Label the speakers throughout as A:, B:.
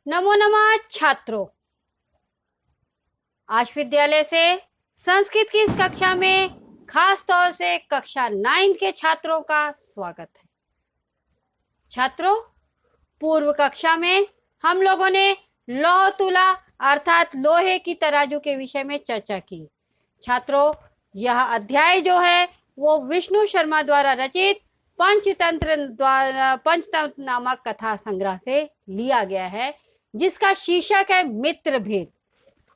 A: नमो नमः छात्रों। आज विद्यालय से संस्कृत की इस कक्षा में खास तौर से कक्षा 9 के छात्रों का स्वागत है। छात्रों, पूर्व कक्षा में हम लोगों ने लौह तुला अर्थात लोहे की तराजू के विषय में चर्चा की। छात्रों, यह अध्याय जो है वो विष्णु शर्मा द्वारा रचित पंचतंत्र नामक कथा संग्रह से लिया गया है, जिसका शीर्षक है मित्र भेद।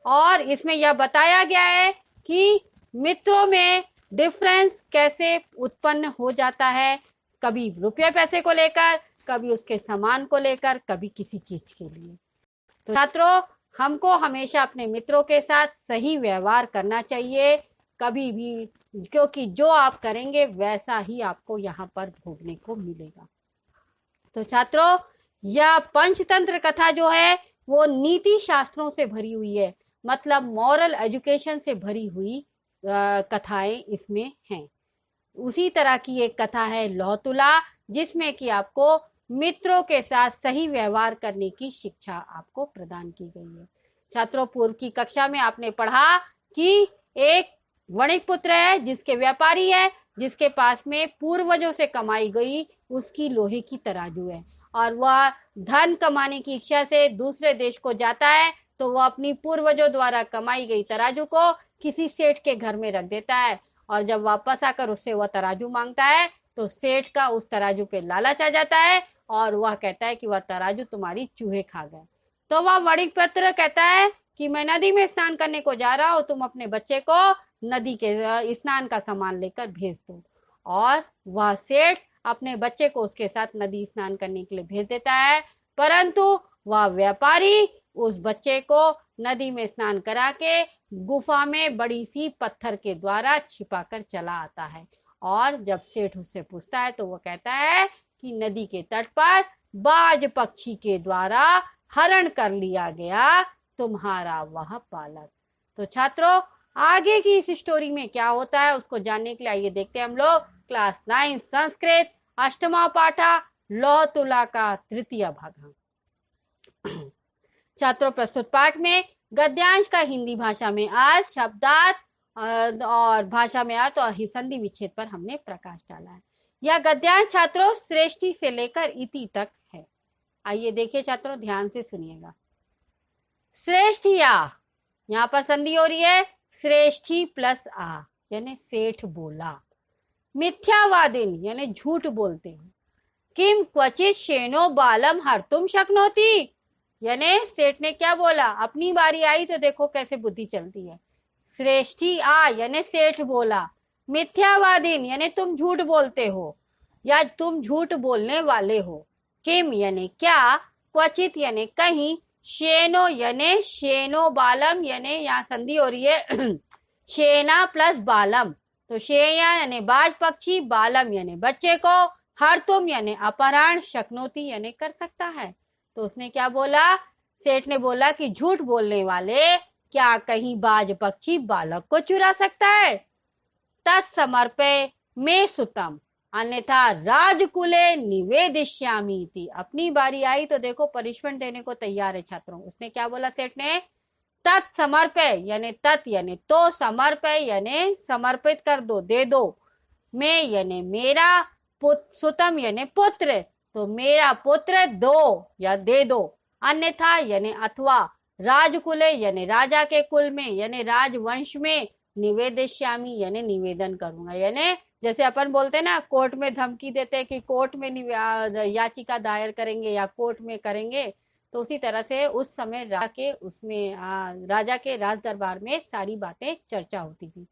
A: और इसमें यह बताया गया है कि मित्रों में डिफरेंस कैसे उत्पन्न हो जाता है, कभी रुपये पैसे को लेकर, कभी उसके सामान को लेकर, कभी किसी चीज के लिए। तो छात्रों, हमको हमेशा अपने मित्रों के साथ सही व्यवहार करना चाहिए कभी भी, क्योंकि जो आप करेंगे वैसा ही आपको यहाँ पर भोगने को मिलेगा। तो छात्रों, यह पंचतंत्र कथा जो है वो नीति शास्त्रों से भरी हुई है, मतलब मॉरल एजुकेशन से भरी हुई कथाएं इसमें हैं। उसी तरह की एक कथा है लौह तुला, जिसमें कि आपको मित्रों के साथ सही व्यवहार करने की शिक्षा आपको प्रदान की गई है। छात्रों, पूर्व की कक्षा में आपने पढ़ा कि एक वणिक पुत्र है, जिसके व्यापारी है, जिसके पास में पूर्वजों से कमाई गई उसकी लोहे की तराजू है, और वह धन कमाने की इच्छा से दूसरे देश को जाता है, तो वह अपनी पूर्वजों द्वारा कमाई गई तराजू को किसी सेठ के घर में रख देता है, और जब वापस आकर उससे वह तराजू मांगता है तो सेठ का उस तराजू पे लालच आ जाता है और वह कहता है कि वह तराजू तुम्हारी चूहे खा गए। तो वह वणिक पुत्र कहता है कि मैं नदी में स्नान करने को जा रहा हूँ, तुम अपने बच्चे को नदी के स्नान का सामान लेकर भेज दो। और वह सेठ अपने बच्चे को उसके साथ नदी स्नान करने के लिए भेज देता है, परंतु वह व्यापारी उस बच्चे को नदी में स्नान करा के गुफा में बड़ी सी पत्थर के द्वारा छिपा कर चला आता है। और जब सेठ उससे पूछता है तो वो कहता है कि नदी के तट पर बाज पक्षी के द्वारा हरण कर लिया गया तुम्हारा वह बालक। तो छात्रों, आगे की इस स्टोरी में क्या होता है उसको जानने के लिए आइए देखते हैं हम लोग क्लास 9 संस्कृत अष्टमा पाठा लौह तुला का तृतीय भाग। छात्रों, प्रस्तुत पाठ में गद्यांश का हिंदी भाषा में आज शब्दार्थ और भाषा में अर्थ और संधि विच्छेद पर हमने प्रकाश डाला है। यह गद्यांश छात्रों श्रेष्ठी से लेकर इति तक है। आइए देखिए छात्रों, ध्यान से सुनिएगा। श्रेष्ठिया, यहाँ पर संधि हो रही है श्रेष्ठी प्लस आ, यानी सेठ बोला। मिथ्यावादिन यानी झूठ बोलते हो। किम क्वचित शेनो बालम हर्तुम शक्नोति, यानी सेठ ने क्या बोला, अपनी बारी आई तो देखो कैसे बुद्धि चलती है। श्रेष्ठी आ यानी सेठ बोला। मिथ्यावादिन यानी तुम झूठ बोलते हो या तुम झूठ बोलने वाले हो। किम यानी क्या, क्वचित यानी कहीं, शेनो यानी शेनो बालम यानी यहाँ संधि हो रही है शेना प्लस बालम, तो शेया यानी बाज पक्षी, बालम यानी बच्चे को, हर तुम यानी अपहरण, शक्नोती यानी कर सकता है। तो उसने क्या बोला, सेठ ने बोला कि झूठ बोलने वाले, क्या कहीं बाज पक्षी बालक को चुरा सकता है। तत्समर्पय में सुतम अन्यथा राजकुले निवेदिष्यामि थी। अपनी बारी आई तो देखो पनिशमेंट देने को तैयार है छात्रों। उसने क्या बोला सेठ ने, तत्समर्पय यानी तत् यानी तो, समर्पय यानी समर्पित कर दो, दे दो, मैं यानी मेरा, सुतम यानी पुत्र, तो मेरा पुत्र दो या दे दो, अन्यथा यानी अथवा, राजकुले यानी राजा के कुल में यानी राजवंश में, निवेदिष्यामि यानी निवेदन करूंगा। यानी जैसे अपन बोलते हैं ना, कोर्ट में धमकी देते हैं कि कोर्ट में याचिका दायर करेंगे या कोर्ट में करेंगे, तो उसी तरह से उस समय राजा के राज दरबार में सारी बातें चर्चा होती थी।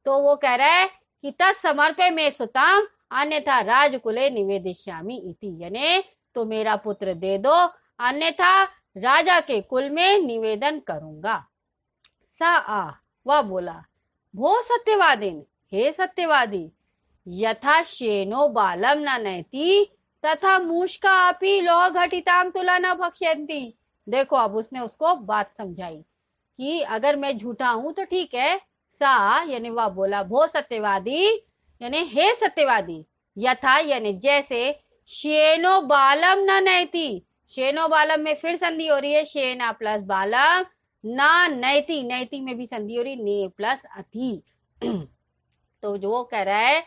A: तो वो कह रहा है कि तत्समर्पय में सुतम अन्यथा राजकुले निवेदिष्यामि इति, यानी तो मेरा पुत्र दे दो अन्यथा राजा के कुल में निवेदन करूंगा। सा आ, वह बोला, भो सत्यवादिन, हे सत्यवादी, यथा शेनो बालम न नैति तथा मूषका अपि लौह घटिताम तुला न भक्ष्यन्ति। देखो अब उसने उसको बात समझाई कि अगर मैं झूठा हूं तो ठीक है। सा यानी वह बोला, भो सत्यवादी यानी हे सत्यवादी, यथा यानी जैसे, शेनो बालम न नैति, शेनो बालम में फिर संधि हो रही है, शेना प्लस बालम, ना नैति, नैति में भी संधि हो रही, ने प्लस अति। तो जो वो कह रहा है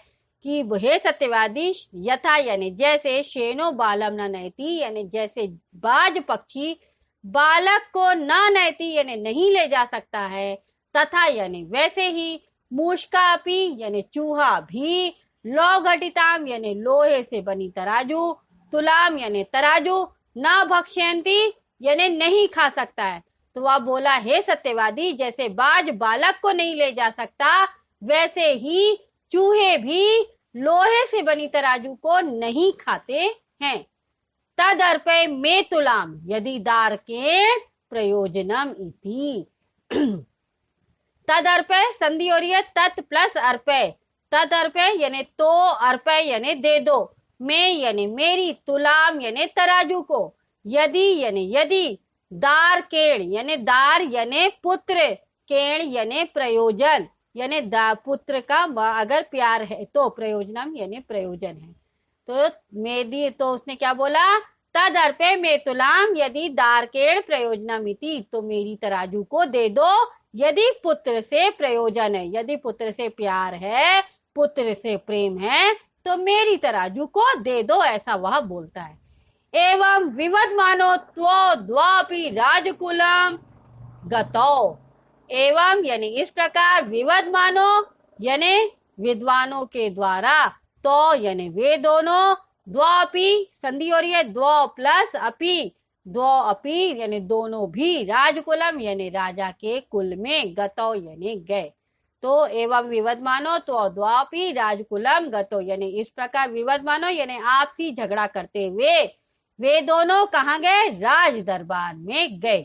A: कि हे सत्यवादी, यथा यानी जैसे, शेनो बालम न नैति यानी जैसे बाज पक्षी बालक को न नैति यानी नहीं ले जा सकता है, तथा यानी वैसे ही, मूषकापि यानी चूहा भी, लौ घटिताम यानी लोहे से बनी तराजू, तुलाम यानी तराजू, न भक्ष्यंती यानी नहीं खा सकता है। तो वह बोला, हे सत्यवादी, जैसे बाज बालक को नहीं ले जा सकता, वैसे ही चूहे भी लोहे से बनी तराजू को नहीं खाते हैं। तद अर्पे में तुलाम यदि दारकेण प्रयोजनम इति। तद अर्पे संधि हो रही है, तत् प्लस अर्पे, तद अर्पे यानी तो, अर्पे यानी दे दो, में यानी मेरी, तुलाम यानी तराजू को, यदि यानी यदि, दार केण यानी दार यानी पुत्र, केण यानी प्रयोजन यानी पुत्र का अगर प्यार है तो प्रयोजनम यानी प्रयोजन है। तो मेरी, तो उसने क्या बोला, तद अर्पे में तुलाम यदि दारकेण प्रयोजनमिति, तो मेरी तराजू को दे दो यदि पुत्र से प्रयोजन है, यदि पुत्र से प्यार है, पुत्र से प्रेम है, तो मेरी तराजू को दे दो, ऐसा वह बोलता है। एवं विवदमानो त्वो द्वापि राजकुलम गतौ, एवं यानी इस प्रकार, विवदमानो यानी विद्वानों के द्वारा, तो यानी वे दोनों, द्वापि संधि हो रही है, द्वौ प्लस अपि, द्वौ अपि यानी दोनों भी, राजकुलम यानी राजा के कुल में, गतौ यानी गए। तो एवं विवदमानो तो द्वापि राजकुलम गतो, यानी इस प्रकार विवदमानो यानी आपसी झगड़ा करते हुए वे दोनों कहाँ गए, राज दरबार में गए।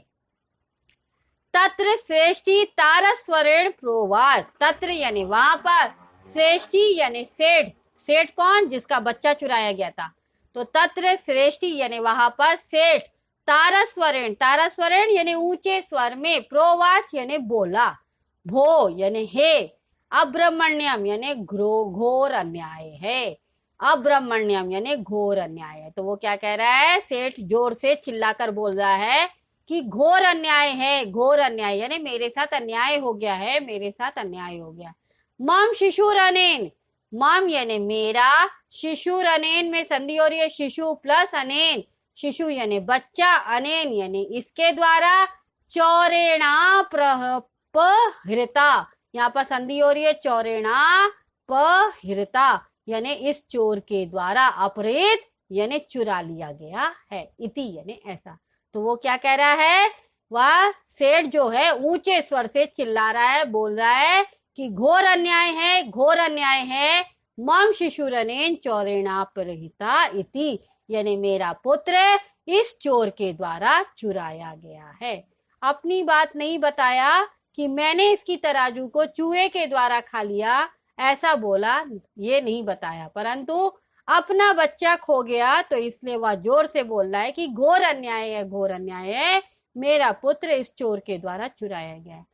A: तत्र श्रेष्ठी तारस्वरेण प्रोवाच, तत्र यानी वहां पर, श्रेष्ठी यानी सेठ, सेठ कौन, जिसका बच्चा चुराया गया था, तो तत्र श्रेष्ठी यानी वहां पर सेठ, तारस्वरेण, तारस्वरेण यानी ऊंचे स्वर में, प्रोवाच यानी बोला, भो यानी हे, अब्रह्मण्यम यानी घोर अन्याय है, अब्रह्मण्यम यानी घोर अन्याय है। तो वो क्या कह रहा है, सेठ जोर से चिल्लाकर बोल रहा है कि घोर अन्याय है, घोर अन्याय यानी मेरे साथ अन्याय हो गया है, मेरे साथ अन्याय हो गया। मम शिशुर अनेन, मम यानी मेरा, शिशुर अनेन में संधि हो रही है, शिशु प्लस अनेन, शिशु यानी बच्चा, अनेन यानी इसके द्वारा, चौरेणा प्रहृता, यहाँ पर संधि हो रही है, चौरेणा पहृता यानी इस चोर के द्वारा, अपहृत यानी चुरा लिया गया है, इति यानी ऐसा। तो वो क्या कह रहा है, वह सेठ जो है ऊंचे स्वर से चिल्ला रहा है, बोल रहा है कि घोर अन्याय है, घोर अन्याय है, मम शिशुरनेन चौरेणा प्रहिता इति, यानी मेरा पुत्र इस चोर के द्वारा चुराया गया है। अपनी बात नहीं बताया कि मैंने इसकी तराजू को चूहे के द्वारा खा लिया, ऐसा बोला, ये नहीं बताया, परंतु अपना बच्चा खो गया तो इसलिए वह जोर से बोल रहा है कि घोर अन्याय है, घोर अन्याय है, मेरा पुत्र इस चोर के द्वारा चुराया गया है।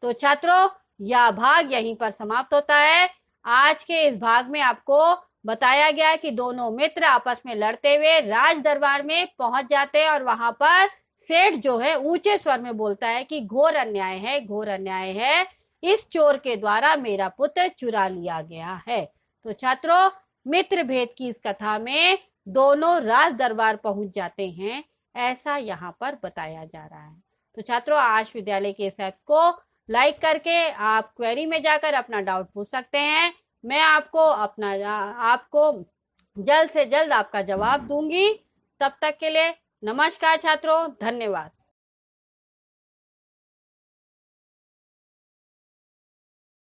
A: तो छात्रों, यह भाग यहीं पर समाप्त होता है। आज के इस भाग में आपको बताया गया कि दोनों मित्र आपस में लड़ते हुए राज दरबार में पहुंच जाते हैं और वहां पर सेठ जो है ऊंचे स्वर में बोलता है कि घोर अन्याय है, घोर अन्याय है, इस चोर के द्वारा मेरा पुत्र चुरा लिया गया है। तो छात्रों, मित्र भेद की इस कथा में दोनों राज दरबार पहुंच जाते हैं, ऐसा यहाँ पर बताया जा रहा है। तो छात्रों, आश विद्यालय के इस ऐप्स को लाइक करके आप क्वेरी में जाकर अपना डाउट पूछ सकते हैं। मैं आपको जल्द से जल्द आपका जवाब दूंगी। तब तक के लिए नमस्कार छात्रों, धन्यवाद।